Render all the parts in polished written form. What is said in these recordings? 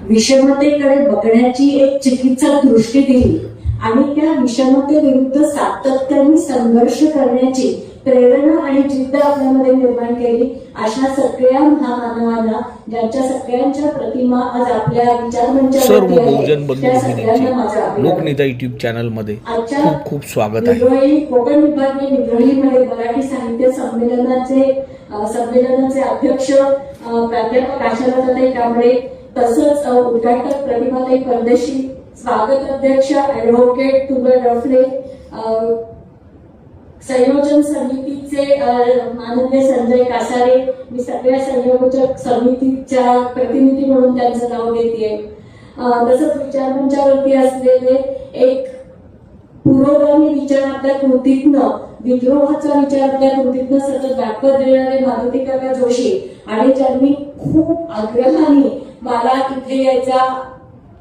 विषमतेकडे बघण्याची एक चिकित्सक दृष्टी दिली आणि त्या विषमतेविरुद्ध सातत्याने संघर्ष करण्याची प्रेरणा आणि जिद्द आपल्यामध्ये निर्माण केली. अशा सगळ्या महामानवांना, ज्यांच्या सगळ्यांच्या प्रतिमा आज आपल्या विचारमंचावरती आहेत, त्या सगळ्यांना माझा लोकनेता युट्यूब चॅनल मध्ये खूप खूप स्वागत आहे. विद्रोही कोकण विभागीय विद्रोहीमध्ये मराठी साहित्य संमेलनाचे अध्यक्ष प्राध्यापक आशालताताई कांबळे, तसंच उद्घाटक प्रतिभाताई परदेशी, स्वागत अध्यक्ष ऍडव्होकेट तुगल डफले, संयोजन समितीचे माननीय संजय कासारे, मी सगळ्या संयोजक समितीच्या प्रतिनिधी म्हणून त्यांचं नाव घेते. तसंच विचारमंचावरती असलेले एक पुरोगामी विचार आपल्या कृतीतनं, विद्रोहाचा विचार आपल्या कृतीतनं सतत दाखवत देणारे मारुती काका जोशी, आणि ज्यांनी खूप आग्रहाने मला इथे यायचा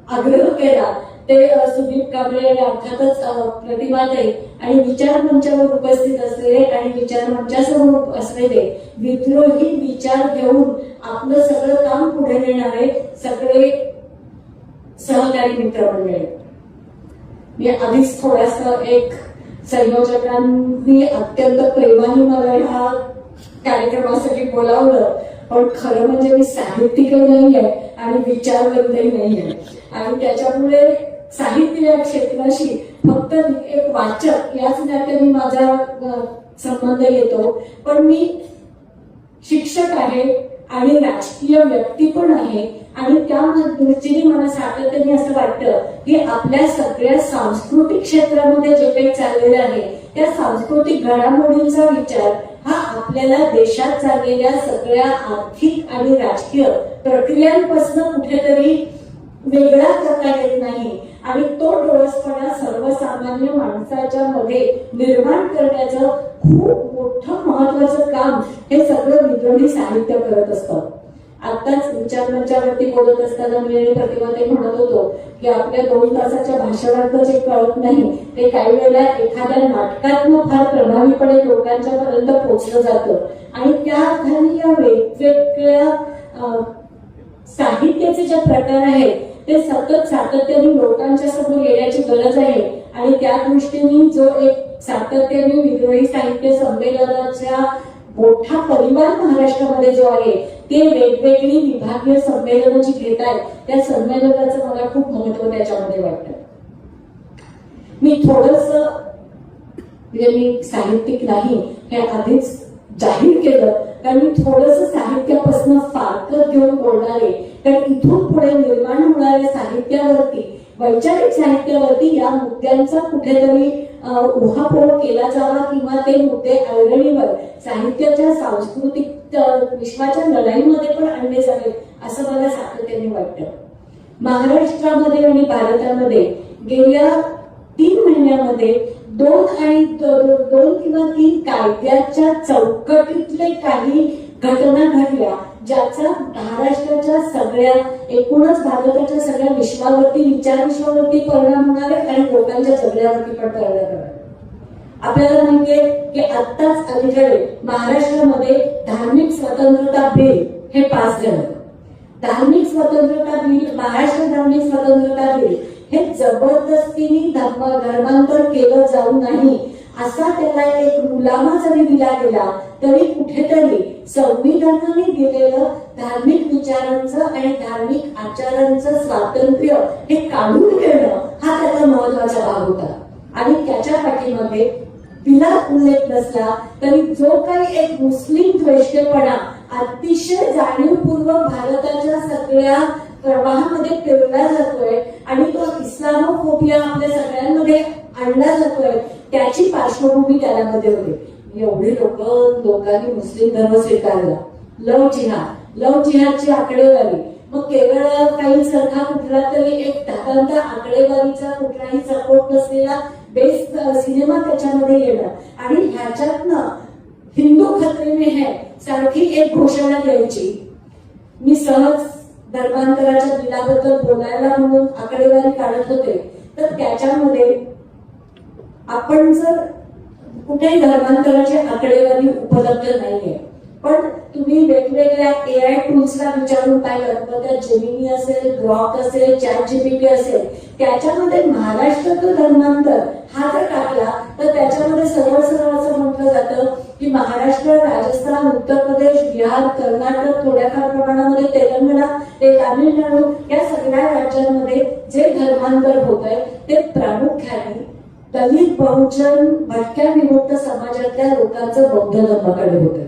आग्रह केला ते सुदीप कांबळे आणि अर्थातच प्रतिभाताई, आणि विचार मंचावर उपस्थित असलेले आणि विचार मंचासमोर असलेले विद्रोही विचार घेऊन आपलं सगळं काम पुढे नेणारे सगळे सहकारी मित्रमंडळी. मी आधीच थोडासा एक संयोजकांनी अत्यंत प्रेमाने मला ह्या कार्यक्रमासाठी बोलावलं, पण खरं म्हणजे मी साहित्यिकही नाहीये आणि विचारवंतही नाहीये, आणि त्याच्यामुळे साहित्य या क्षेत्राशी फक्त एक वाचक याच नात्याने माझा संबंध येतो. पण मी शिक्षक आहे आणि राजकीय व्यक्ती पण आहे, आणि त्या दृष्टीने मला सातत्याने असं वाटतं की आपल्या सगळ्या सांस्कृतिक क्षेत्रामध्ये जे काही चाललेलं आहे त्या सांस्कृतिक घडामोडींचा विचार हा आपल्याला देशात चाललेल्या सगळ्या आर्थिक आणि राजकीय प्रक्रियांपासून कुठेतरी वेगळा करता येत नाही, आणि तो डोळसपणा सर्वसामान्य माणसाच्या मध्ये निर्माण करण्याचं खूप मोठं महत्वाचं काम हे सगळं विद्रोही साहित्य करत असतं. आताच विचारमंचावरती बोलत असताना मी आणि प्रतिभाताई म्हणत होतो की आपल्या 2 तासाच्या भाषणात जे कळत नाही ते काही वेळेला एखाद्या नाटकातनं फार प्रभावीपणे लोकांच्या पर्यंत पोहोचलं जातं, आणि त्या अर्थाने या वेगवेगळ्या साहित्याचे जे प्रकार आहेत ते सतत सातत्याने लोकांच्या समोर येण्याची गरज आहे. आणि त्या दृष्टीने जो एक सातत्याने विद्रोही साहित्य संमेलनाच्या मोठा परिवार महाराष्ट्रामध्ये जो आहे ते वेगवेगळी विभागीय संमेलनं जी घेत आहेत त्या संमेलनाचं मला खूप महत्व त्याच्यामध्ये वाटतं. मी थोडस म्हणजे मी साहित्यिक नाही हे आधीच जाहीर केलं, कारण मी थोडस साहित्यापासून फारकत घेऊन बोलणार आहे, कारण इथून पुढे निर्माण होणाऱ्या साहित्यावरती, वैचारिक साहित्यावरती या मुद्द्यांचा कुठेतरी उहापोह केला जावा किंवा ते मुद्दे ऐरणीवर साहित्याच्या सांस्कृतिक विश्वाच्या लढाईमध्ये पण आणले जावेत असं मला सातत्याने वाटतं. महाराष्ट्रामध्ये आणि भारतामध्ये गेल्या 3 महिन्यामध्ये 2 किंवा 3 कायद्याच्या चौकटीतले काही घटना घडल्या ज्याचा महाराष्ट्राच्या सगळ्या, एकूणच भारताच्या सगळ्या विश्वावरती, विचार विश्वावरती परिणाम होणार आहे आणि लोकांच्या जगण्यावरती पण परिणाम होणार आहे. आपल्याला माहितीये की आत्ताच अलीकडे महाराष्ट्रामध्ये धार्मिक स्वतंत्रता बिल हे पास झालं. धार्मिक स्वतंत्रता बिल, महाराष्ट्र धार्मिक स्वतंत्रता बिल हे जबरदस्तीने धर्मांतर केलं जाऊ नाही असा त्याला एक मुलामा जरी दिला गेला तरी कुठेतरी संविधानाने दिलेलं धार्मिक विचारांचं आणि धार्मिक आचारांचं स्वातंत्र्य हे काढून घेणं हा त्याचा महत्वाचा भाग होता. आणि त्याच्या पाठीमध्ये तिला उल्लेख नसला तरी जो काही एक मुस्लिम द्वेषपणा अतिशय जाणीवपूर्वक भारताच्या सगळ्या प्रवाहामध्ये पेरला जातोय आणि तो इस्लामोफोबिया आपल्या सगळ्यांमध्ये आणला जातोय त्याची पार्श्वभूमी त्यामध्ये होती. एवढी लोकांनी मुस्लिम धर्म स्वीकारला. लव जिहादची आकडेवारी, मग केवळ काही सारखा कुठला तरी एक धाकांता आकडेवारीचा कुठलाही सपोर्ट नसलेला बेस्ट सिनेमा त्याच्यामध्ये येणार, आणि ह्याच्यातनं हिंदू खतरे में है सारखी एक घोषणा द्यायची. मी सहज धर्मांतराच्या बिलाबद्दल बोलायला म्हणून आकडेवारी काढत होते, तर त्याच्यामध्ये आपण जर कुठेही धर्मांतराची आकडेवारी उपलब्ध नाहीये, पण तुम्ही वेगवेगळ्या AI टूल्सला विचारून पाहिलं, मग त्यात जेमिनी असेल, ग्रॉक असेल, ChatGPT असेल, त्याच्यामध्ये महाराष्ट्र तो धर्मांतर हा जर टाकला तर त्याच्यामध्ये सरळ सरळ असं म्हटलं जातं की महाराष्ट्र, राजस्थान, उत्तर प्रदेश, बिहार, कर्नाटक, थोड्याफार प्रमाणामध्ये तेलंगणा, ते तामिळनाडू या सगळ्या राज्यांमध्ये जे धर्मांतर होत आहे ते प्रामुख्याने दलित, बहुजन, भटक्या विमुक्त समाजातल्या लोकांचं बौद्ध धर्माकडे होत आहे.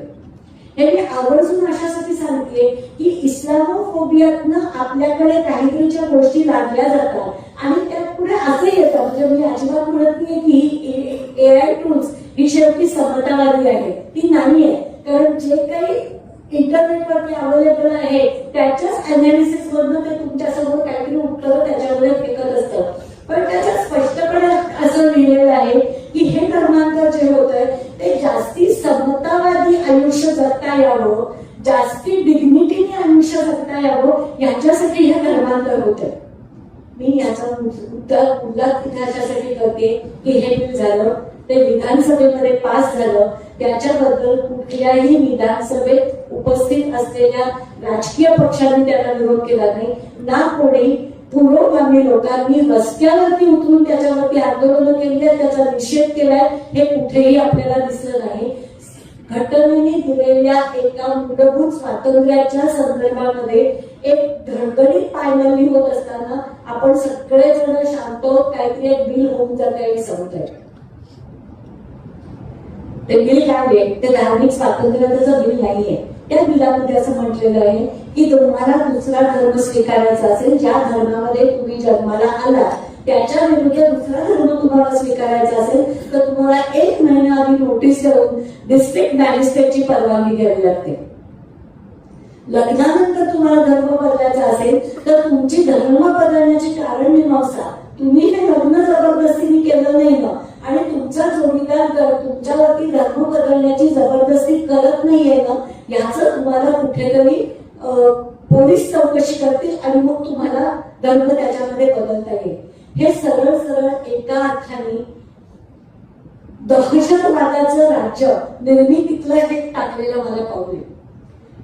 हे मी आवर्जून अशासाठी सांगते की इस्लामोफोबियातनं आपल्याकडे काहीतरीच्या गोष्टी लागल्या जातात आणि त्यात पुढे असे येतं, म्हणजे मी अजिबात म्हणत नाही की AI टूल्स ही शेवटी समतावादी आहे, ती नाहीये. कारण जे काही इंटरनेटवरती अवेलेबल आहे त्याच्याच अनालिसिस मधनं ते तुमच्यासमोर काहीतरी उत्तर त्याच्यामध्ये फेकत असतं. पण त्याच्यात स्पष्टपणे असं लिहिलेलं आहे की हे धर्मांतर जे होत आहे ते जास्ती समतावादी आयुष्य जगता यावं, जास्ती डिग्निटीने आयुष्य जगता यावं याच्यासाठी हे धर्मांतर होत आहे. मी याचा उल्लेख त्याच्यासाठी करते की हे बिल झालं, ते विधानसभेमध्ये पास झालं, त्याच्याबद्दल कुठल्याही विधानसभेत उपस्थित असलेल्या राजकीय पक्षांनी त्याला विरोध केला नाही, ना कोणी पुरोगामी लोकांनी रस्त्यावरती उतरून त्याच्यावरती आंदोलनं केली आहे, त्याचा निषेध केलाय, हे कुठेही आपल्याला दिसलं नाही. घटनेने दिलेल्या एका मूलभूत स्वातंत्र्याच्या संदर्भामध्ये एक धडधडीत पायमल्ली होत असताना आपण सगळेजण शांत होत काहीतरी एक बिल होऊन जात आहे हे समजतंय. ते बिल काय आहे? ते धार्मिक स्वातंत्र्याचं बिल नाहीये. त्या बिलामध्ये असं म्हटलेलं आहे की तुम्हाला दुसरा धर्म स्वीकारायचा असेल, ज्या धर्मामध्ये तुम्ही जन्माला आला त्याच्या विरुद्ध दुसरा धर्म तुम्हाला स्वीकारायचा असेल तर तुम्हाला 1 महिना आधी नोटीस देऊन डिस्ट्रिक्ट मॅजिस्ट्रेटची परवानगी घ्यावी लागते. लग्नानंतर तुम्हाला धर्म बदलायचा असेल तर तुमची धर्म बदलण्याची कारण मीमांसा, तुम्ही हे लग्न जबरदस्तीने केलं नाही ना आणि तुमचा जोडीदार तुमच्यावरती धर्म बदलण्याची जबरदस्ती करत नाहीये ना, याचं तुम्हाला कुठेतरी पोलीस चौकशी करतील आणि मग तुम्हाला धर्म त्याच्यामध्ये बदलता येईल. हे सरळ सरळ एका अर्थाने दहशतवादाचं राज्य निर्मितीतलं हे टाकलेलं मला पाहून.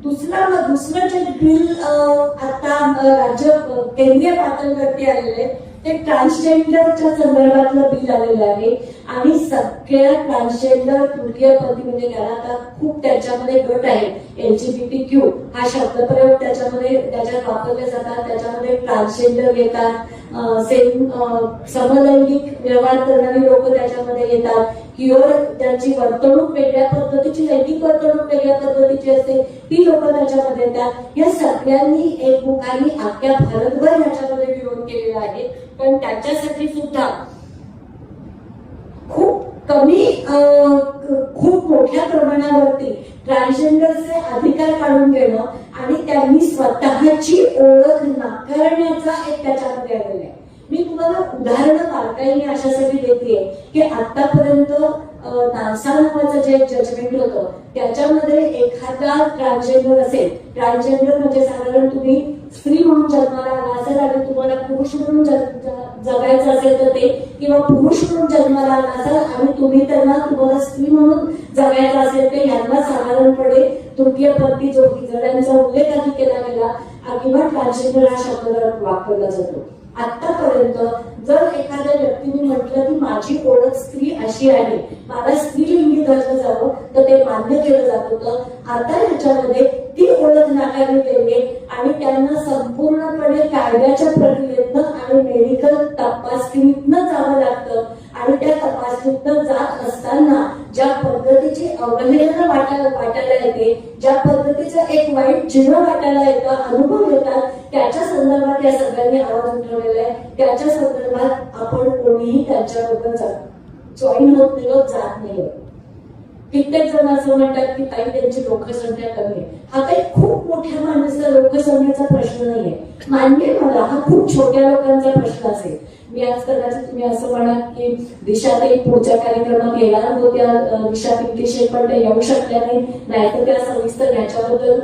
दुसरं जे बिल आता राज्य केंद्रीय पातळीवरती आलेलं आहे ते ट्रान्सजेंडरच्या संदर्भातलं बिल आलेलं आहे आणि सगळ्या ट्रान्सजेंडर तृतीयपंथी म्हणजे त्याला आता खूप त्याच्यामध्ये गट आहे, LGBTQ हा शब्दप्रयोग त्याच्यात वापरले जातात. त्याच्यामध्ये ट्रान्सजेंडर येतात, समलैंगिक व्यवहार करणारी लोक त्याच्यामध्ये येतात, किंवा त्यांची वर्तणूक वेगळ्या पद्धतीची, लैंगिक वर्तणूक वेगळ्या पद्धतीची असते ती लोक त्याच्यामध्ये येतात. या सगळ्यांनी एकमुखाने अख्ख्या भारतभर याच्यामध्ये विरोध केलेला आहे. पण त्याच्यासाठी सुद्धा खूप मोठ्या प्रमाणावरती ट्रान्सजेंडरचे अधिकार काढून घेणं आणि त्यांनी स्वतःची ओळख नाकारण्याचा एक त्याच्यामध्ये आलेला आहे. मी तुम्हाला उदाहरण बारकाईने अशासाठी देते की आतापर्यंत नासा नावाचं जे जजमेंट होतं त्याच्यामध्ये एखादा ट्रान्सजेंडर असेल, ट्रान्सजेंडर म्हणजे साधारण तुम्ही स्त्री म्हणून जन्माला आला असेल आणि तुम्हाला पुरुष म्हणून जगायचं असेल तर ते, किंवा पुरुष म्हणून जन्माला आला असेल आणि तुम्हाला स्त्री म्हणून जगायचं असेल ते, यांना साधारणपणे तृतीयपंथी जो जणांचा उल्लेख आधी केला गेला किंवा ट्रान्सजेंडर हा शब्द वापरला जातो. आतापर्यंत जर एखाद्या व्यक्तीने म्हटलं की माझी ओळख स्त्री अशी आहे, मला स्त्रीलिंगी धरलं जावं तर ते मान्य केलं जात होतं. आता ह्याच्यामध्ये ती ओळख नाकारली गेली आणि त्यांना संपूर्णपणे कायद्याच्या प्रक्रियेतनं आणि मेडिकल तपासणीतनं जावं लागतं आणि त्या तपासणीतनं जात असताना ज्या पद्धतीची अवहेलना वाटायला येते, ज्या पद्धतीचं एक वाईट चिन्ह वाटायला येतं, अनुभव येतात, त्याच्या संदर्भात या सगळ्यांनी आवाज उठवलेला आहे. त्याच्या संदर्भात आपण कोणीही त्यांच्याबरोबर जॉईन होत नाही, जात नाही. कित्येक जण असं म्हणतात की काही त्यांची लोकसंख्या कमी आहे. हा काही खूप मोठ्या माणसाचा लोकसंख्येचा प्रश्न नाहीये, मान्य मला हा खूप छोट्या लोकांचा प्रश्न असेल. मी आज कदाचित तुम्ही असं म्हणाल की दिशाताई पुढच्या कार्यक्रमात येणार होत्या, दिशा पिंपरी पण त्या येऊ शकल्या नाहीतर त्या सविस्तर ह्याच्याबद्दल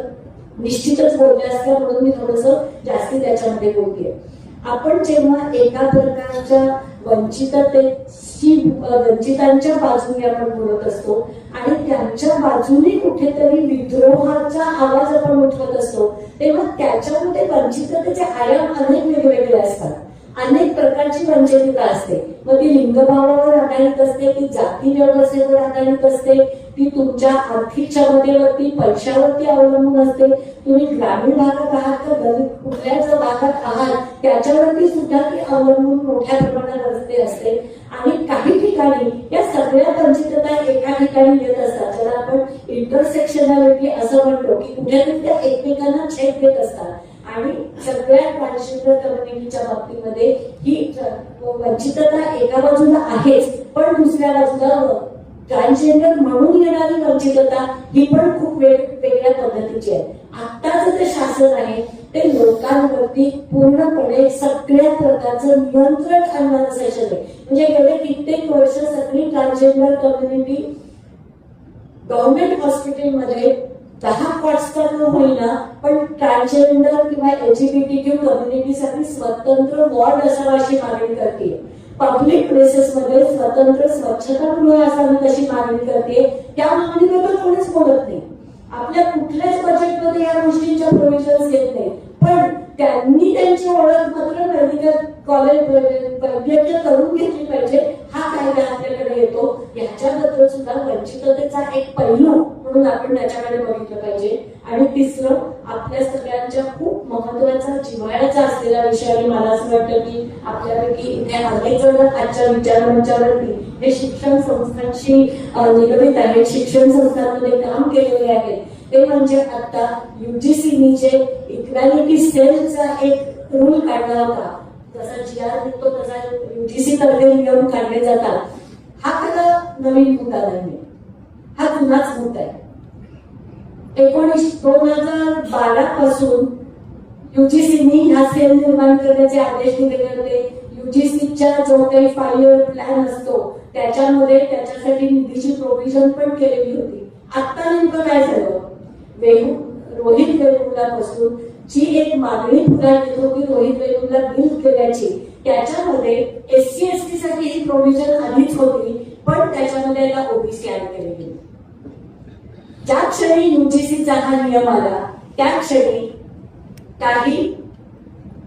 निश्चितच बोलल्या असल्या, म्हणून मी थोडस जास्ती त्याच्यामध्ये बोलते. आपण जेव्हा एका प्रकारच्या वंचितांच्या बाजूने आपण बोलत असतो आणि त्यांच्या बाजूने कुठेतरी विद्रोहाचा आवाज आपण उठवत असतो, तेव्हा त्याच्यामध्ये वंचिततेचे आयाम अनेक वेगवेगळे असतात. अनेक प्रकारची वंचितता असते. मग ती लिंगभावावर आधारित असते, ती जाती व्यवस्थेवर आधारित असते, ती तुमच्या आर्थिक क्षमतेवरती, पैशावरती अवलंबून असते. तुम्ही ग्रामीण भागात आहात का दलित कुठल्या जर भागात आहात त्याच्यावरती सुद्धा ती अवलंबून मोठ्या प्रमाणात असते. आणि काही ठिकाणी या सगळ्या वंचितता एका ठिकाणी येत असतात, ज्याला आपण इंटरसेक्शनॅलिटी असं म्हणतो, की कुठेतरी त्या एकमेकांना छेद देत असतात. आणि सगळ्या ट्रान्सजेंडर कम्युनिटीच्या बाबतीमध्ये ही वंचितता एका बाजूला आहेच, पण दुसऱ्या बाजूला ट्रान्सजेंडर म्हणून येणारी वंचितता ही पण खूप वेगवेगळ्या पद्धतीची आहे. आत्ताचं जे शासन आहे ते लोकांवरती पूर्णपणे सगळ्या प्रकारचं नियंत्रण आणणारं सेशन आहे. म्हणजे गेले कित्येक वर्ष सगळी ट्रान्सजेंडर कम्युनिटी गव्हर्नमेंट हॉस्पिटलमध्ये 10 कॉट्सचा न होईना पण ट्रान्सजेंडर किंवा LGBTQ कम्युनिटीसाठी स्वतंत्र वॉर्ड असावा अशी मागणी करते. पब्लिक प्लेसेसमध्ये स्वतंत्र स्वच्छतागृह असावी अशी मागणी करते. त्या मागणीबद्दल कोणीच बोलत नाही. आपल्या कुठल्याच बजेटमध्ये या गोष्टींच्या प्रोव्हिजन्स येत नाही. पण त्यांनी त्यांची ओळख मात्र मेडिकल कॉलेज वैद्यकीय करून घेतली पाहिजे, हा कायदा आपल्याकडे येतो. याच्याबद्दल सुद्धा वंचिततेचा एक पैलू म्हणून आपण त्याच्याकडे बघितलं पाहिजे. आणि तिसरं, आपल्या सगळ्यांच्या खूप महत्वाचा जिव्हाळ्याचा असलेला विषय, आणि मला असं वाटतं की आपल्यापैकी इथे अनेक जण आजच्या विचारांवरती हे शिक्षण संस्थांशी निगडित आहेत, शिक्षण संस्थांमध्ये काम केलेले आहेत, ते म्हणजे आता UGCनी जे इक्वॅलिटी सेलचा एक रूल काढला होता, जसा GR निघतो तसा UGC तर्फे नियम काढले जातात. हा खरा नवीन मुद्दा नाही, हा जुनाच मुद्दा आहे. 2012 पासून UGCनी हा सेल निर्माण करण्याचे आदेश दिलेले होते. UGCच्या जो काही 5 इयर प्लॅन असतो त्याच्यामध्ये त्याच्यासाठी निधीची प्रोव्हिजन पण केलेली होती. आता नेमकं काय झालं, रोहित वेमुलापासून जी एक मागणी पुढे येत होती रोहित वेमुला बिल केल्याची, त्याच्यामध्ये SC ST साठी ही प्रोव्हिजन आधीच होती, पण त्याच्यामध्ये आता OBC ऍड केली गेली. ज्या क्षणी UGCचा हा नियम आला त्या क्षणी काही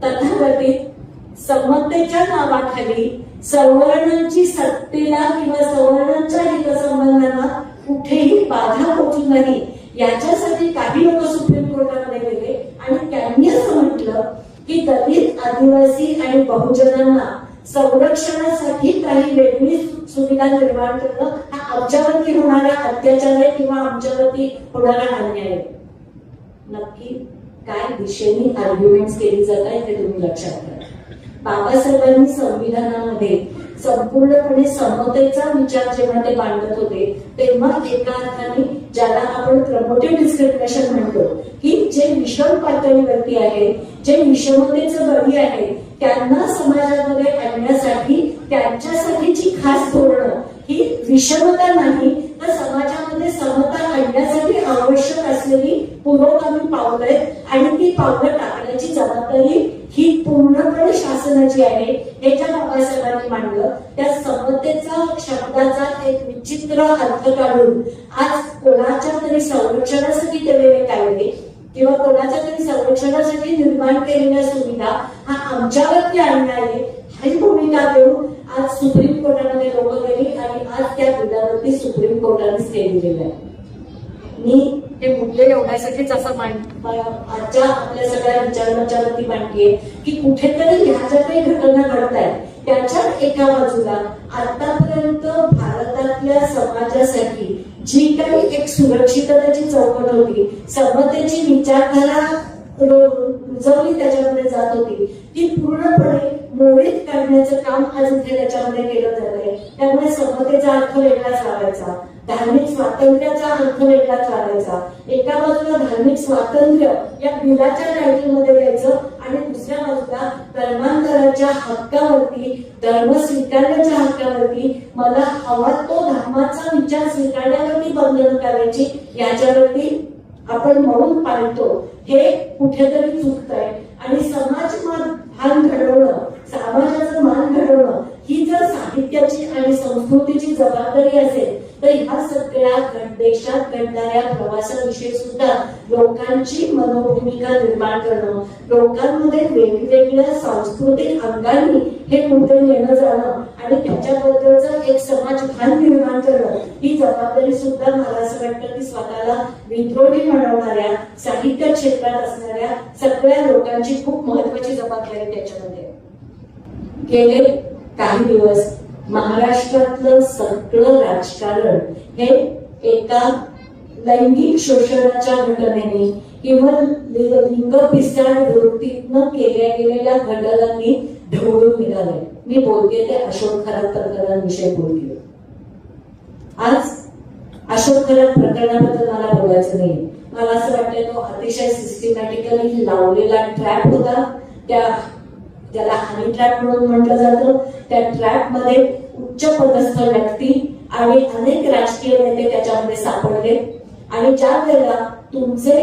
तथाकथित समतेच्या नावाखाली सवर्णांची सत्तेला किंवा सवर्णांच्या हितसंबंधांना कुठेही बाधा पोहोचू नये याच्यासाठी काही लोक सुप्रीम कोर्टामध्ये गेले आणि त्यांनी असं म्हटलं की दलित, आदिवासी आणि बहुजनांना संरक्षणासाठी काही वेगळी सुविधा निर्माण करणं हा आमच्यावरती होणारा अत्याचार आहे किंवा आमच्यावरती होणारा अन्याय आहे. नक्की काय दिशेने आर्ग्युमेंट्स केली जात आहे ते तुम्ही लक्षात घ्या. बाबासाहेबांनी संविधानामध्ये संपूर्णपणे समतेचा विचार जेव्हा ते मांडत होते तेव्हा एका अर्थाने ज्याला आपण प्रमोटिव्ह डिस्क्रिमिनेशन म्हणतो, की जे विषम पातळीवरती आहे, जे विषमतेचं बळी आहे, त्यांना समाजामध्ये आणण्यासाठी त्यांच्यासाठीची खास धोरणं ही विषमता नाही तर समाजामध्ये समता आणण्यासाठी आवश्यक असलेली पुरोगामी पावलं आहेत. आणि ती पावलं टाकण्याची जबाबदारी ही पूर्णपणे शासनाची आहे. हे ज्या बाबासाहेबांनी मांडलं त्या समतेचा शब्दाचा एक विचित्र अर्थ काढून आज कोणाच्या तरी संरक्षणासाठी केलेले कायदे किंवा कोणाच्या तरी संरक्षणासाठी निर्माण केलेल्या सुविधा हा आमच्यावरती आणणार आहे ही भूमिका देऊन आज सुप्रीम कोर्टामध्ये लोक गेली आणि आज त्या बिलावरती सुप्रीम कोर्टाने स्टे दिलेला आहे. मी हे मुद्दे एवढ्यासाठीच असं आजच्या आपल्या सगळ्या विचारांवरती मांडतीये की कुठेतरी ह्या ज्या काही घटना घडत आहेत त्याच्यात एका बाजूला आतापर्यंत भारतातल्या समाजासाठी जी काही एक सुरक्षिततेची चौकट होती, समतेची विचारधारा रुजवली त्याच्यामध्ये जात होती, ती पूर्णपणे मोडीत काढण्याचं काम आज इथे त्याच्यामध्ये केलं जातंय. त्यामुळे समतेचा अर्थ वेगळाच लावायचा, धार्मिक स्वातंत्र्याचा अर्थ वेगळाच लावायचा. एका बाजूला धार्मिक स्वातंत्र्य या बिलाच्या टायटलमध्ये द्यायचं आणि दुसऱ्या बाजूला धर्मांतराच्या हक्कावरती, धर्म स्वीकारण्याच्या हक्कावरती, मला हवा तो धर्माचा विचार स्वीकारण्यावरती बंधन करायची, याच्यावरती आपण म्हणून पाळतो. हे कुठेतरी चुकतंय. आणि भान घडवणं, समाजाचं मान घडवणं ही जर साहित्याची आणि संस्कृतीची जबाबदारी असेल तर ह्या सगळ्या देशात घडणाऱ्या प्रवासाविषयी सुद्धा लोकांची मनोभूमिका निर्माण करणं, लोकांमध्ये वेगवेगळ्या सांस्कृतिक अंगांनी हे मुद्दे येणं जाणं आणि त्याच्याबद्दलचं एक समाज भान निर्माण करणं, ही जबाबदारी सुद्धा मला असं वाटतं की स्वतःला विद्रोही म्हणवणाऱ्या साहित्य क्षेत्रात असणाऱ्या सगळ्या लोकांची खूप महत्वाची जबाबदारी त्याच्यामध्ये. गेले काही दिवस महाराष्ट्रातलं सगळं राजकारण हे एका लैंगिक शोषणाच्या घटनेने किंवा लिंग पिसाळ वृत्तीतनं केल्या गेलेल्या घटनांनी ढवळून निघाले. मी बोलते ते अशोक खरात प्रकरणाविषयी बोलते. आज अशोक खरात प्रकरणाबद्दल मला बोलायचं नाही. मला असं वाटतं तो अतिशय सिस्टमॅटिकली लावलेला ट्रॅप होता. ज्याला हनी ट्रॅप म्हणून म्हटलं जातं, त्या ट्रॅप मध्ये उच्च पदस्थ व्यक्ती आणि अनेक राजकीय नेते त्याच्यामध्ये सापडले आणि ज्या वेळेला तुमचे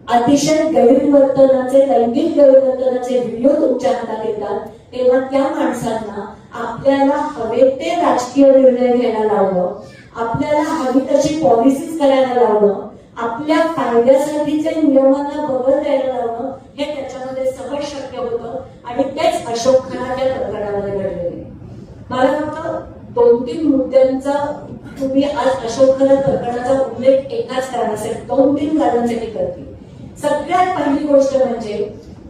अतिशय गैरवर्तनाचे, लैंगिक गैरवर्तनाचे व्हिडिओ तुमच्या हातात येतात तेव्हा त्या माणसांना आपल्याला हवे ते राजकीय निर्णय घ्यायला लावणं, आपल्याला हवी तशी पॉलिसीज करायला लावणं, आपल्या फायद्यासाठीचे नियमांना बदल द्यायला लावणं हे त्याच्यामध्ये सहज शक्य होतं आणि तेच अशोक खरात या प्रकरणामध्ये घडलेले. मला फक्त 2-3 मुद्द्यांचा तुम्ही आज अशोक खरात प्रकरणाचा उल्लेख एकाच कारणासाठी 2-3 कारणांसाठी करते. सगळ्यात पहिली गोष्ट म्हणजे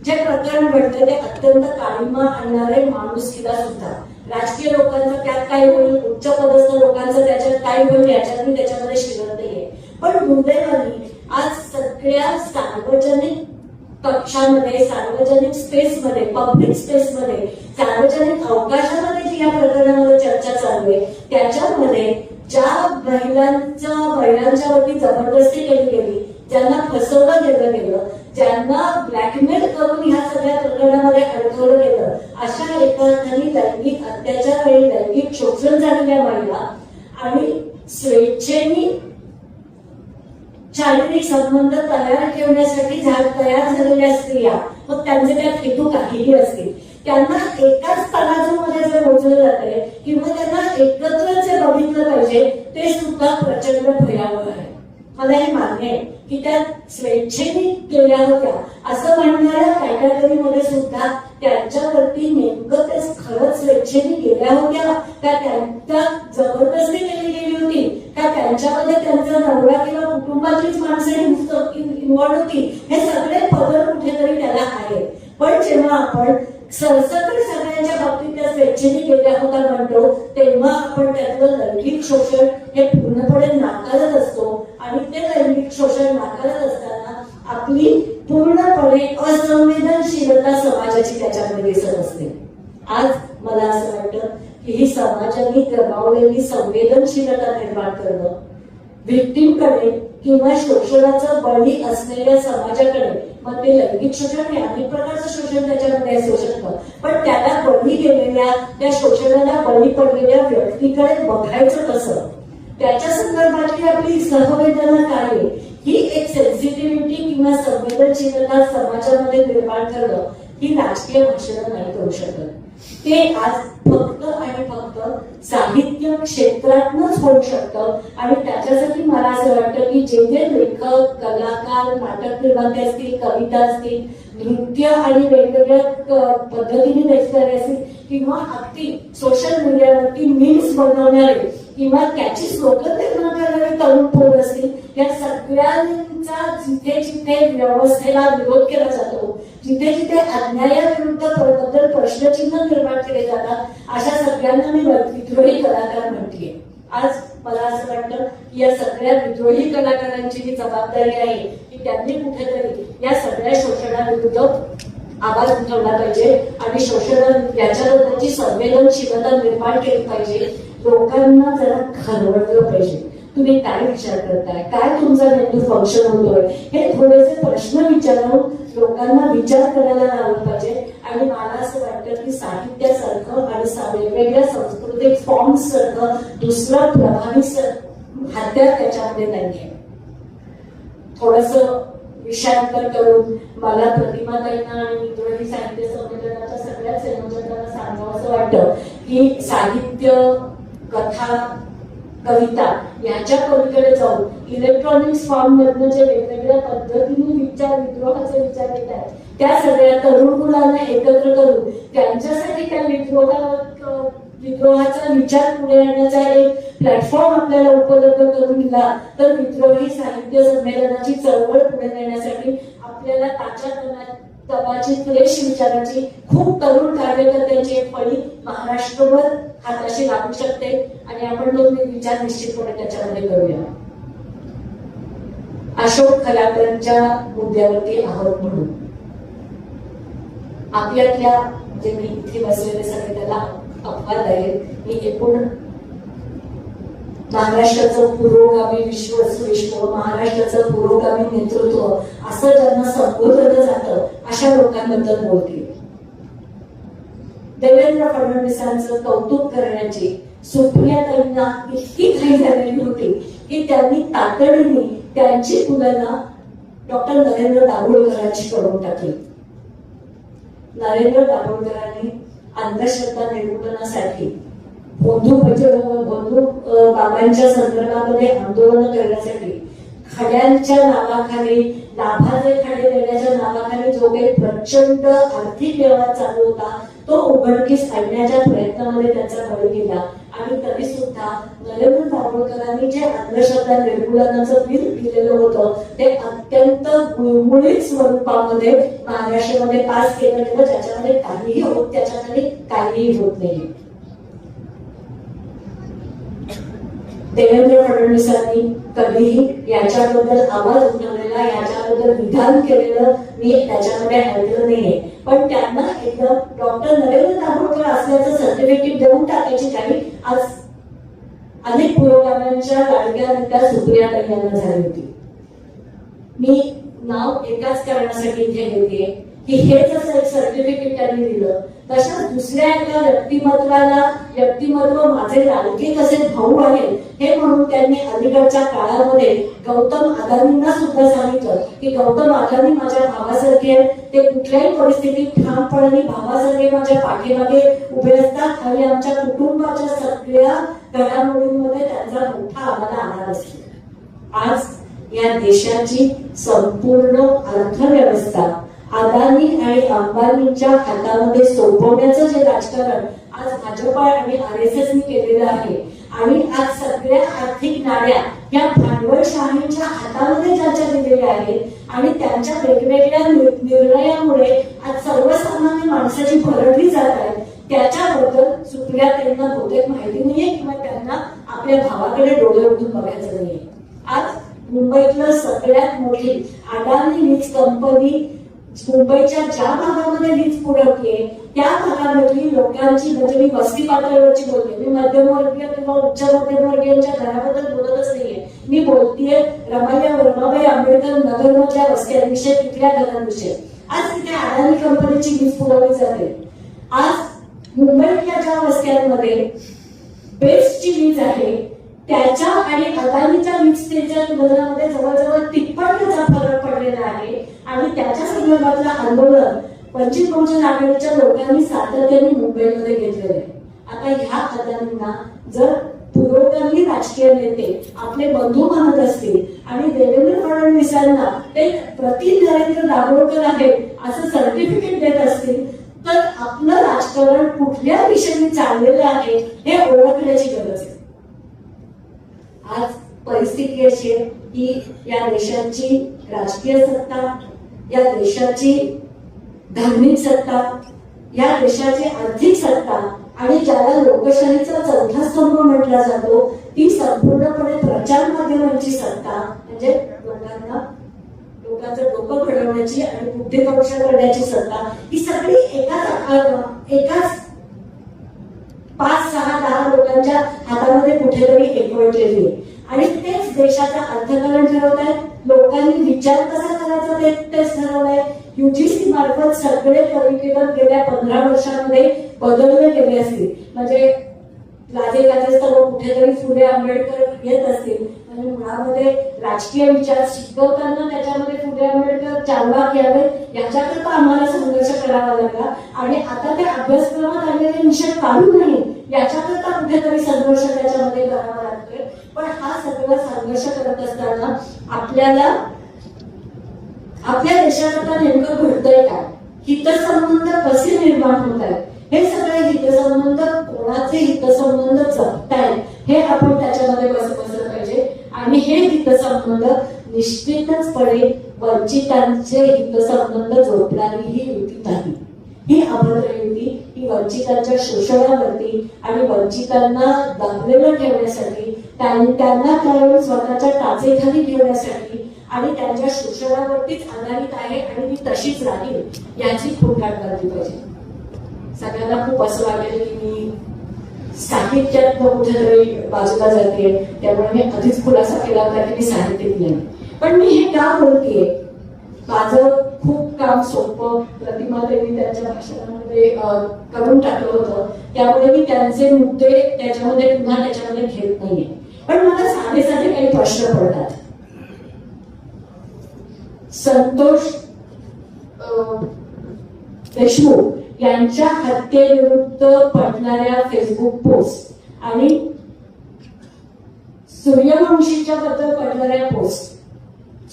जे प्रकरण घडतं ते अत्यंत काळिमा आणणारे माणुसकीला सुद्धा. राजकीय लोकांचं त्यात काय होईल, उच्च पदस्थ लोकांचं त्याच्यात काय होईल याच्यात मी त्याच्यामध्ये शिरत नाहीये. पण दुर्दैवाने आज सगळ्या सार्वजनिक कक्षामध्ये, सार्वजनिक स्पेसमध्ये, पब्लिक स्पेसमध्ये, सार्वजनिक अवकाशामध्ये जी या प्रकरणामध्ये चर्चा चालू आहे त्याच्यामध्ये ज्या महिलांच्यावरती जबरदस्ती केली गेली, ज्यांना फसवलं गेलं, ज्यांना ब्लॅकमेल करून ह्या सगळ्या प्रकरणामध्ये अडकवलं गेलं, अशा एखाद्याने लैंगिक अत्याचार आणि लैंगिक शोषण झालेल्या महिला आणि स्वेच्छेने शारीरिक संबंध तयार ठेवण्यासाठी तयार झालेल्या स्त्रिया, मग त्यांचे त्यात हेतू काहीही असतील, त्यांना एकाच तराजूमध्ये जर मोजलं जाते किंवा त्यांना एकत्र जे बघितलं पाहिजे ते सुद्धा प्रचंड भयावह आहे. मला हे मान्य आहे की त्या स्वेच्छेने केल्या होत्या असं म्हणणाऱ्या कॅटेगरीमध्ये सुद्धा त्यांच्यावरती नेमकं ते खरंच स्वेच्छेने केल्या होत्या का त्यांच्या जबरदस्ती केली गेली होती का त्यांच्यामध्ये त्यांचा नवरा किंवा कुटुंबाचीच माणसं इन्व्हॉल्व होती, हे सगळे पदर कुठेतरी त्याला आहे. पण जेव्हा आपण सरसकट सगळ्यांच्या बाबतीत त्या स्वेच्छेने केल्या होता म्हणतो तेव्हा आपण त्यातलं लैंगिक शोषण हे पूर्णपणे नाकारत असतो आणि ते लैंगिक शोषण नाकारत असताना आपली पूर्णपणे असंवेदनशीलता समाजाची त्याच्यामध्ये दिसत असते. आज मला असं वाटतं की ही समाजाने गमावलेली संवेदनशीलता निर्माण करणं, व्हिक्टीमकडे किंवा शोषणाचा बळी असलेल्या समाजाकडे, मग ते लैंगिक शोषण हे अनेक प्रकारचं शोषण त्याच्यामध्ये असू शकतं, पण त्याला बळी गेलेल्या, त्या शोषणाला बळी पडलेल्या व्यक्तीकडे बघायचं कसं, त्याच्या संदर्भातली आपली सहवेदना काय आहे, ही एक सेन्सिटिव्हिटी किंवा संवेदनशीलता समाजामध्ये निर्माण करणं ही राजकीय भाषणं नाही करू शकत. ते आज फक्त आणि फक्त साहित्य क्षेत्रातूनच होऊ शकतं आणि त्याच्यासाठी मला असं वाटतं की जे जे लेखक, कलाकार, नाटक निर्माते असतील, कविता असतील, नृत्य आणि वेगवेगळ्या पद्धतीने लेखणारे असतील किंवा अगदी सोशल मीडियावरती मीम्स बनवणारे किंवा त्याची स्लोगन निर्माण करणारे तरुण पोर असतील, या सगळ्यांचा जिथे जिथे व्यवस्थेला विरोध केला जातो, जिथे जिथे अन्यायाविरुद्ध प्रश्नचिन्ह निर्माण केले जातात, अशा सगळ्यांना मी विद्रोही कलाकार म्हणते. आज मला असं वाटतं की या सगळ्या विद्रोही कलाकारांची ही जबाबदारी आहे की त्यांनी कुठेतरी या सगळ्या शोषणाविरुद्ध आवाज उठवला पाहिजे आणि शोषण याच्याबद्दलची संवेदनशीलता निर्माण केली पाहिजे. लोकांना जरा खरवडलं पाहिजे. तुम्ही काय विचार करताय, काय तुमचा मेंदू फंक्शन होतोय, हे थोडेसे प्रश्न विचारून लोकांना विचार करायला लावलं पाहिजे. आणि मला असं वाटतं की साहित्यासारखं आणि वेगवेगळ्या सांस्कृतिक फॉर्म्स सारखं दुसरं प्रभावी हत्यार त्याच्यामध्ये नाहीये. थोडस विषयांतर करून मला प्रतिमाताईंना आणि विद्रोही साहित्य संमेलनाच्या सगळ्याच संयोजकांना सांगावं असं वाटतं की साहित्य, कथा, कविता याच्या पलीकडे जाऊन इलेक्ट्रॉनिक्स फॉर्म मधनं जे वेगवेगळ्या पद्धतीने विद्रोहाचे विचार येत आहेत त्या सगळ्या तरुण मुलांना एकत्र करून त्यांच्यासाठी त्या विद्रोहाचा विचार पुढे आणण्याचा एक प्लॅटफॉर्म आपल्याला उपलब्ध करून दिला तर विद्रोही साहित्य संमेलनाची चळवळ पुढे नेण्यासाठी आपल्याला ताच्या तबाची फ्रेश विचाराची खूप तरुण कार्यकर्त्यांची एक फळी महाराष्ट्रभर हाताशी लागू शकते आणि आपण तो विचार निश्चितपणे त्याच्यामध्ये करूया. अशोक खलाकरांच्या मुद्द्यावरती आहोत म्हणून आपल्यातल्या जे मी इथे बसलेले सगळे त्याला अपवाद आहे. मी एकूण महाराष्ट्राचं पुरोगामी विश्व महाराष्ट्राचं पुरोगामी नेतृत्व असं ज्यांना संबोधलं जातं अशा लोकांबद्दल बोलते. देवेंद्र फडणवीसांचं कौतुक करण्याची सुप्रियाताईंना इतकी घाई झालेली होती की त्यांनी तातडीने त्यांची तुलना डॉक्टर नरेंद्र दाभोळकरांची करून टाकली. नरेंद्र दाभोळकरांनी अंधश्रद्धा निर्मूलनासाठी बंधू बाबांच्या संदर्भामध्ये आंदोलन करण्यासाठी खड्यांच्या नावाखाली लाभाचे खडे देण्याच्या नावाखाली जो काही प्रचंड आर्थिक व्यवहार चालू होता तो उघडकीस आणण्याच्या प्रयत्नामध्ये त्यांचा बळी गेला. आणि तरी सुद्धा नरेंद्र दाभोळकरांनी जे अंधश्रद्धा निर्मूलनाचं बिल दिलेलं होतं ते अत्यंत गुळगुळीत स्वरूपामध्ये महाराष्ट्रामध्ये पास केलं गेलं ज्याच्यामध्ये काहीही होत त्याच्यामध्ये काहीही होत नाही. देवेंद्र फडणवीसांनी कधीही याच्याबद्दल आवाज उठवलेला याच्याबद्दल विधान केलेलं मी त्याच्यामध्ये ऐकलं नाहीये. पण त्यांना एकदम डॉक्टर नरेंद्र दाभोळकर असल्याचं सर्टिफिकेट देऊन टाकायची काही आज अनेक पुरोगाम्यांच्या लाडक्या नेत्या सुप्रियाताई यांना झाली होती. मी नाव एकाच कारणासाठी इथे घेते की हे जसं एक सर्टिफिकेट त्यांनी दिलं तशाच दुसऱ्या एका व्यक्तिमत्व माझे लाडके कसे भाऊ आहेत हे म्हणून त्यांनी अलीकडच्या काळामध्ये गौतम अदानींना सुद्धा सांगितलं की गौतम अदानी माझ्या भावासारखे आहेत. ते कुठल्याही परिस्थितीत ठामपणे भावासारखे माझ्या पाठीमागे उभे असतात आणि आमच्या कुटुंबाच्या सगळ्या घडामोडींमध्ये त्यांचा मोठा आम्हाला आधार असतो. आज या देशाची संपूर्ण अर्थव्यवस्था अदानी आणि अंबानींच्या हातामध्ये सोपवण्याचं जे राजकारण आज भाजपा आणि RSS केलेलं आहे आणि आज सगळ्या आर्थिक नाड्या या भांडवलशाहींच्या हातामध्ये ज्याच्या दिलेल्या आहेत आणि त्यांच्या वेगवेगळ्या निर्णयामुळे आज सर्वसामान्य माणसाची भरडली जात आहे त्याच्याबद्दल सुप्रियाताईंना बहुतेक माहिती नाहीये किंवा त्यांना आपल्या भावाकडे डोळे उघडून बघायचं नाहीये. आज मुंबईतलं सगळ्यात मोठी अदानी वीज कंपनी मुंबईच्या ज्या भागामध्ये वीज पुरवते त्या भागामधली लोकांची म्हणजे मी वस्ती पातळीवरची बोलते. मी मध्यमवर्गीय किंवा उच्च मध्यमवर्गीयांच्या घराबद्दल बोलतच नाहीये. मी बोलतेय रमाबाई आंबेडकर नगरमधल्या वस्त्यांविषयी तिथल्या घरांविषयी. आज तिथे अदानी कंपनीची वीज पुरवली जाते. आज मुंबईतल्या ज्या वस्त्यांमध्ये बेस्टची वीज आहे त्याच्या आणि अदानीच्या वीजतेच्या तुलनामध्ये जवळजवळ तिप्पट त्याचा फरक पडलेला आहे आणि त्याच्या संदर्भातलं आंदोलन वंचित बहुजन आघाडीच्या लोकांनी सातत्याने मुंबईमध्ये घेतलेलं आहे. आता ह्या अदानींना जर पुरोगामी राजकीय नेते आपले बंधू मानत असतील आणि देवेंद्र फडणवीसांना ते प्रति नरेंद्र दाभोळकर आहे असं सर्टिफिकेट देत असतील तर आपलं राजकारण कुठल्या दिशेने चाललेलं आहे हे ओळखण्याची गरज आहे. आज परिस्थिती अशी आहे की या देशाची राजकीय सत्ता या देशाची धार्मिक सत्ता या देशाची आर्थिक सत्ता आणि ज्याला लोकशाहीचा चौथा स्तंभ म्हटला जातो ती संपूर्णपणे प्रचार माध्यमांची सत्ता म्हणजे लोकांचं डोकं घडवण्याची आणि बुद्धिकौशल करण्याची सत्ता ही सगळी एकाच 5, 6, 10 लोकांच्या हातामध्ये कुठेतरी एकवटलेली आहे आणि तेच देशाचं अर्थकारण ठरवत आहेत. लोकांनी विचार कसा करायचा तेच ठरवलंय. UGC मार्फत सगळे करिक्युलम गेल्या 15 वर्षांमध्ये बदलले गेले असतील म्हणजे लाजे सर्व कुठेतरी फुले आंबेडकर येत असतील आणि मुळामध्ये राजकीय विचार शिकवताना त्याच्यामध्ये फुले आंबेडकर चालवा घ्यावे याच्याकरता आम्हाला संघर्ष करावा लागला आणि आता त्या अभ्यासक्रमात आलेले विषय काढू नये याच्याकरता कुठेतरी संघर्ष त्याच्यामध्ये करावा लागतोय. पण हा सगळा संघर्ष करत असताना आपल्याला आपल्या देशाकरता नेमकं घडतंय काय, हितसंबंध कसे निर्माण होत आहेत, हे सगळे हितसंबंध कोणाचे हितसंबंध जपतायत हे आपण त्याच्यामध्ये बसलं पाहिजे. आणि हे हितसंबंध निश्चितचपणे वंचितांचे हितसंबंध जोडणारी ही युती नाही. ही अभद्र युती, ही वंचितांच्या शोषणावरती आणि वंचितांना दाबलेलं ठेवण्यासाठी, त्यांना त्यावेळी स्वतःच्या टाचेखाली ठेवण्यासाठी आणि त्यांच्या शोषणावरतीच आधारित आहे आणि ती तशीच राहील याची खोडखाड करली पाहिजे. सगळ्यांना खूप असं वाटेल की मी साहित्यात कुठेतरी बाजूला जाते, त्यामुळे मी आधीच खुलासा केला होता की मी साहित्यिक नाही. पण मी हे का बोलतेय, माझं खूप काम सोपं प्रतिमा देवी त्यांच्या भाषणामध्ये करून टाकलं होतं, त्यामुळे मी त्यांचे मुद्दे त्याच्यामध्ये घेत नाहीये. पण मला साधे काही प्रश्न पडतात. संतोष देशमुख यांच्या हत्येविरुद्ध पडणाऱ्या फेसबुक पोस्ट आणि सूर्यवंशीच्या बद्दल पडणाऱ्या पोस्ट,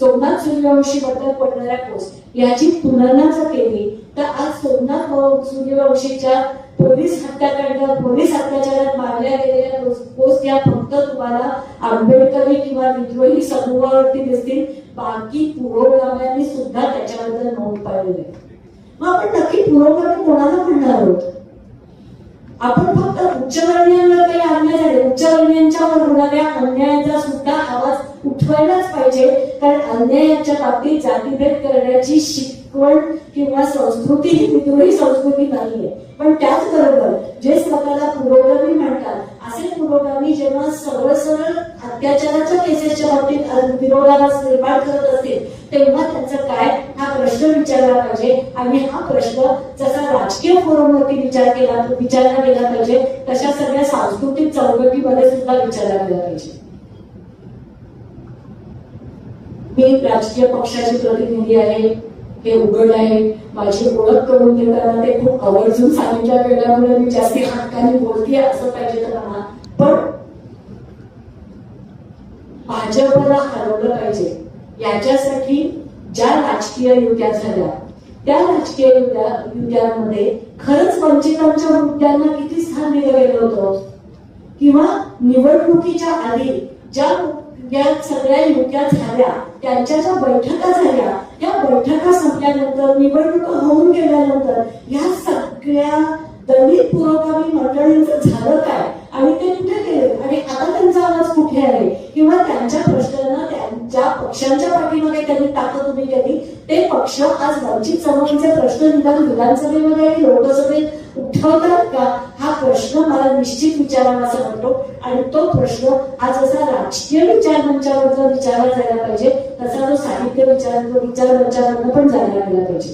सोमनाथ सूर्यवंशी बद्दल पडणाऱ्या पोस्ट याची तुलना जर केली तर आज सोमनाथ सूर्यवंशीच्या पोलीस अत्याचारात मारल्या गेलेल्या पोस्ट या फक्त तुम्हाला आंबेडकरी किंवा विद्रोही समूहावरती दिसतील. बाकी पुरोगाम्यांनी सुद्धा त्याच्याबद्दल नोंद पाहिलेली आहे. मग आपण नक्की पुरोगामी कोणाला म्हणणार आहोत? आपण फक्त उच्चवर्णीयांवर काही अन्याय झाले, उच्चवर्णीयांच्यावर होणाऱ्या अन्यायाचा सुद्धा आवाज उठवायलाच पाहिजे. कारण अन्यायाच्या बाबतीत जातीभेद करण्याची शिकवण किंवा संस्कृती ही विद्रोही संस्कृती नाहीये. पण त्याचबरोबर जे स्वतःला पुरोगामी म्हणतात असे पुरोगामी जेव्हा सरळ अत्याचाराच्या केसेसच्या बाबतीत विरोधाभास निर्माण करत असतील तेव्हा त्यांचं काय हा प्रश्न विचारला पाहिजे. आणि हा प्रश्न जसा राजकीय फोरमवरती विचारला गेला पाहिजे तशा सगळ्या सांस्कृतिक चौकटीमध्ये सुद्धा विचारला गेला पाहिजे. मी राजकीय पक्षाची प्रतिनिधी आहे हे उघड आहे. माझी ओळख करून देताना ते खूप आवर्जून सांगितल्या गेल्यामुळे मी जास्ती हक्काने बोलतीये असं पाहिजे तर म्हणा. पण भाजपला हरवलं पाहिजे याच्यासाठी ज्या राजकीय युत्या झाल्या त्या राजकीय युत्यांमध्ये खरंच वंचितांच्या मुद्द्यांना किती स्थान दिलं गेलं होतं, किंवा निवडणुकीच्या आधी ज्या सगळ्या युत्या झाल्या त्यांच्या ज्या बैठका झाल्या या बैठका संपल्यानंतर निवडणुका होऊन गेल्यानंतर या सगळ्या दलित पुरोगामी मंडळींचं झालं काय आणि ते कुठे गेले आणि आता त्यांचा आवाज कुठे आहे, किंवा त्यांच्या प्रश्नांना ज्या पक्षांच्या पाठीमागे त्यांनी ताकद उभी केली ते पक्ष आज वंचित समाजाचे प्रश्न निदान विधानसभेमध्ये आणि लोकसभेत उठवतात का हा प्रश्न मला निश्चित विचारावा असं वाटतो. आणि तो प्रश्न हा जसा राजकीय विचार मंचावर विचारला जायला पाहिजे तसा तो साहित्य विचार मंचावरनं पण जायला गेला पाहिजे.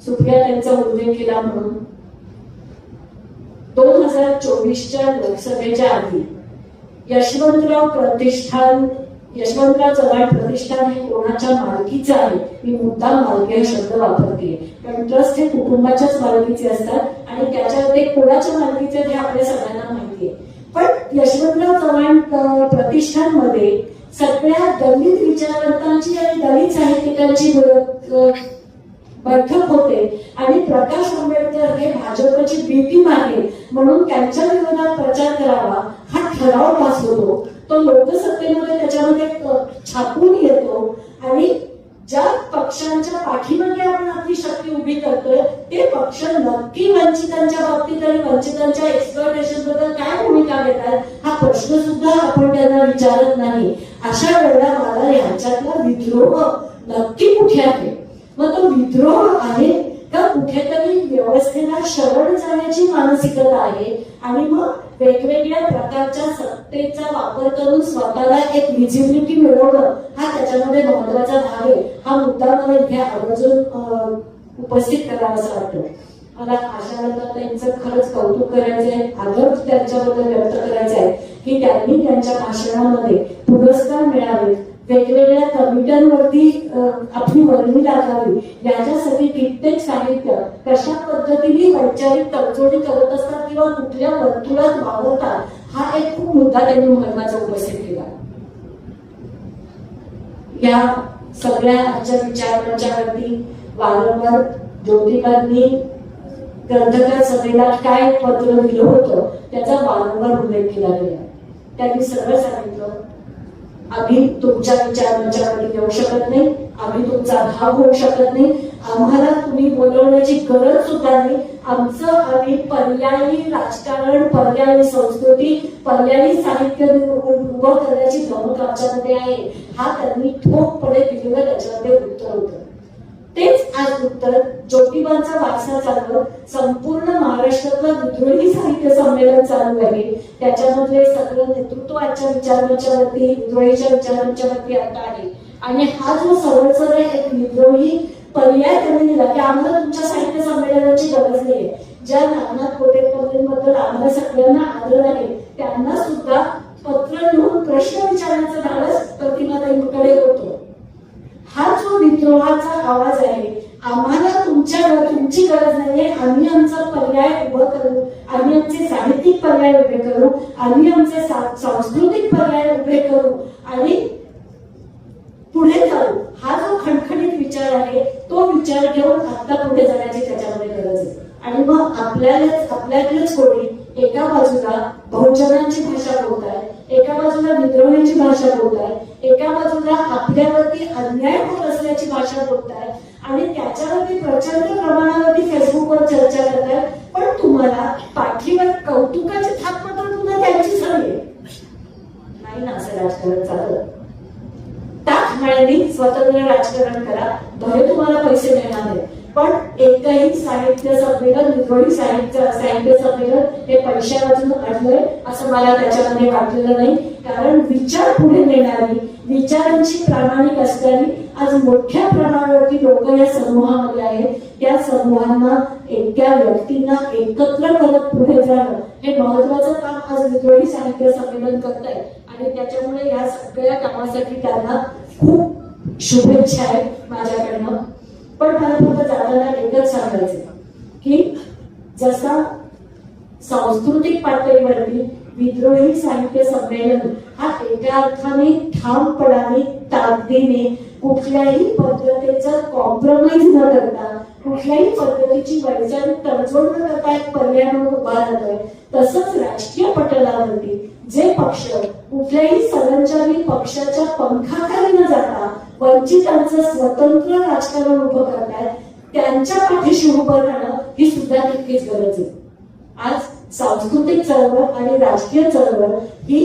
सुप्रिया त्यांचा उल्लेख केला म्हणून 2024च्या लोकसभेच्या आधी यशवंतराव चव्हाण प्रतिष्ठान हे कोणाच्या मालकीचं आहे. मी मुद्दाम मालकी हा शब्द वापरते कारण ट्रस्ट हे कुटुंबाच्याच मालकीचे असतात आणि त्याच्या ते कोणाच्या मालकीचे हे आपल्या सगळ्यांना माहिती आहे. पण यशवंतराव चव्हाण प्रतिष्ठानमध्ये सगळ्या दलित विचारवंतांची आणि दलित साहित्यिकांची बैठक होते आणि प्रकाश आंबेडकर हे भाजपची भीती आहे म्हणून त्यांच्या विरोधात प्रचार करावा हा ठराव पास होतो. तो लोकसत्तेमध्ये त्याच्यामध्ये छापून येतो आणि ज्या पक्षांच्या पाठीमागे आपण आपली शक्ती उभी करतोय ते पक्ष नक्की वंचितांच्या बाबतीत आणि वंचितांच्या एक्सप्लॉयटेशन बद्दल काय भूमिका घेतात हा प्रश्न सुद्धा आपण त्यांना विचारत नाही. अशा वेळेला मला यांच्यातला विद्रोह नक्की कुठे आहे? मग तो विद्रोह आहे का कुठेतरी व्यवस्थेला शरण जाण्याची मानसिकता आहे आणि मग वेगवेगळ्या प्रकारच्या सत्तेचा वापर करून स्वतःला एक विजिबिलिटी मिळवणं हा त्याच्यामध्ये महत्वाचा आहे. हा मुद्दा मला इथे आवर्जून उपस्थित करावा असं वाटतं. मला आशालता त्यांचं खरंच कौतुक करायचंय, आदर त्यांच्याबद्दल व्यक्त करायचा आहे की त्यांनी त्यांच्या भाषणामध्ये पुरस्कार मिळावे, वेगवेगळ्या कमिट्यांवरती आपली वर्णी टाकावी, याच्यासाठी कित्येक साहित्य कशा पद्धतीने वैचारिक तडजोडी करत असतात किंवा कुठल्या वर्तुळात वावरतात, हा एक खूप मुद्दा त्यांनी महत्वाचा उपस्थित केला. या सगळ्या आजच्या विचारांच्यावरती वारंवार ज्योतिबांनी ग्रंथकार सभेला काय पत्र दिलं होतं त्याचा वारंवार उल्लेख केला गेला. त्यांनी सरळ सांगितलं, आम्ही तुमच्या विचारांच्यावरती येऊ शकत नाही, आम्ही तुमचा भाग होऊ शकत नाही, आम्हाला तुम्ही बोलवण्याची गरज सुद्धा नाही. आमचं आम्ही पर्यायी राजकारण, पर्यायी संस्कृती, पर्यायी साहित्य उभं करण्याची धमक आमच्यामध्ये आहे. हा त्यांनी ठोकपणे दिलेलं त्याच्यामध्ये उत्तर होतं. तेच आज उत्तर ज्योतिबांचा वारसा चालू संपूर्ण महाराष्ट्रातलं विद्रोही साहित्य संमेलन चालू आहे. त्याच्यामध्ये सगळं नेतृत्व आजच्या विचारांच्यावरती, विद्रोहीच्या विचारांच्यावरती आता आहे. आणि हा जो सरळ सरळ एक विद्रोही पर्याय त्यांनी दिला की आम्हाला तुमच्या साहित्य संमेलनाची गरज नाहीये. ज्या नागनाथ कोटेकरांबद्दल आम्हाला सगळ्यांना आदर आहे त्यांना सुद्धा पत्र लिहून प्रश्न विचारण्याचं धाडस प्रतिमाताईंकडे होतो. हा जो विद्रोहाचा आवाज आहे, आम्हाला तुमची गरज नाहीये, आम्ही आमचा पर्याय उभं करू, आम्ही आमचे साहित्यिक पर्याय उभे करू, आम्ही आमचे सांस्कृतिक पर्याय उभे करू आणि पुढे जाऊ. हा जो खणखणीत विचार आहे तो विचार घेऊन आता पुढे जाण्याची त्याच्यामध्ये गरज आहे. आणि मग आपल्याकडेच कोणी एका बाजूला बहुजनांची भाषा बोलताय, एका बाजूला विद्रोहाची भाषा बोलताय, एका बाजूला आपल्यावरती अन्याय होत असल्याची भाषा बोलताय आणि त्याच्यावरती प्रचंड प्रमाणावरती फेसबुकवर चर्चा करताय. पण तुम्हाला पाठीवर कौतुकाची थाप मात्र पुन्हा द्यायचीच हवी नाही ना. असं राजकारण चालत ताकमाळ्यांनी स्वतंत्र राजकारण करा, भले तुम्हाला पैसे मिळणार नाही, पण एकही साहित्य संमेलन, विद्रोही साहित्य संमेलन हे पैशावाचून अडलंय असं मला त्याच्यामध्ये वाटलेलं नाही. कारण विचार पुढे नेणारी, विचारांची प्रामाणिक असणारी आज मोठ्या प्रमाणावरती लोक या समूहामध्ये आहेत. त्या समूहांना, त्या व्यक्तींना एकत्र करत पुढे जाणं हे महत्वाचं काम आज विद्रोही साहित्य संमेलन करत आहे. आणि त्याच्यामुळे या सगळ्या कामासाठी त्यांना खूप शुभेच्छा आहेत माझ्याकडनं. पण मला फक्त जाताना एकच सांगायचं की जसा सांस्कृतिक पातळीवरती विद्रोही साहित्य संमेलन हा एका अर्थाने ठामपणाने, ताकदीने, कुठल्याही पद्धतीचं कॉम्प्रोमाइज न करता, कुठल्याही पद्धतीची वैचारिक तडजोड न करता एक पर्याय म्हणून उभा राहतोय, तसंच राजकीय पटलावरती जे पक्ष कुठल्याही सरंजामी पक्षाच्या पंखाखाली न जाता वंचितांचं स्वतंत्र राजकारण उभं करतायत, त्यांच्या पाठीशी उभं राहणं ही सुद्धा तितकीच गरज आहे. आज सांस्कृतिक चळवळ आणि राजकीय चळवळ ही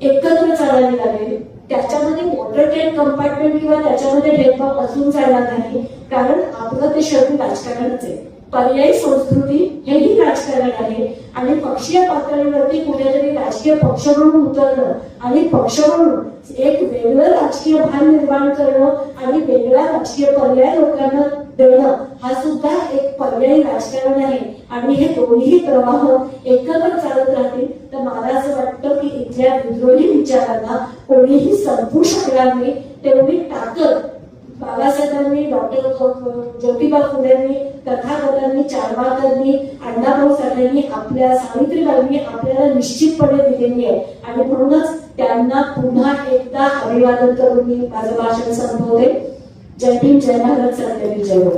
एकत्र चालावी लागेल. त्याच्यामध्ये मोटरटेड कंपार्टमेंट किंवा त्याच्यामध्ये भेदभाव असून चालणार नाही. कारण आपलं ते शेवटी राजकारणच आहे. पर्यायी संस्कृती हेही राजकारण आहे. आणि पक्षीय पातळीवरती कुठेतरी राजकीय पक्ष म्हणून उतरणं आणि पक्ष म्हणून एक वेगळं राजकीय भान निर्माण करणं आणि वेगळा राजकीय पर्याय लोकांना देणं हा सुद्धा एक पर्यायी राजकारण आहे. आणि हे दोन्ही प्रवाह एकत्र चालत राहतील तर मला असं वाटतं की इथल्या विद्रोही विचारांना कोणीही संपू शकणार नाही. तेवढी ताकद बाबासाहेबांनी, डॉक्टर ज्योतिबा फुलेंनी, तथागतांनी, चार्वाकांनी, अण्णाभाऊ साठेंनी, आपल्या सावित्रीबाईंनी आपल्याला निश्चितपणे दिलेली आहे. आणि म्हणूनच त्यांना पुन्हा एकदा अभिवादन करून मी माझं भाषण संपवते. जय भीम, जय भारत, सत्य जय हो.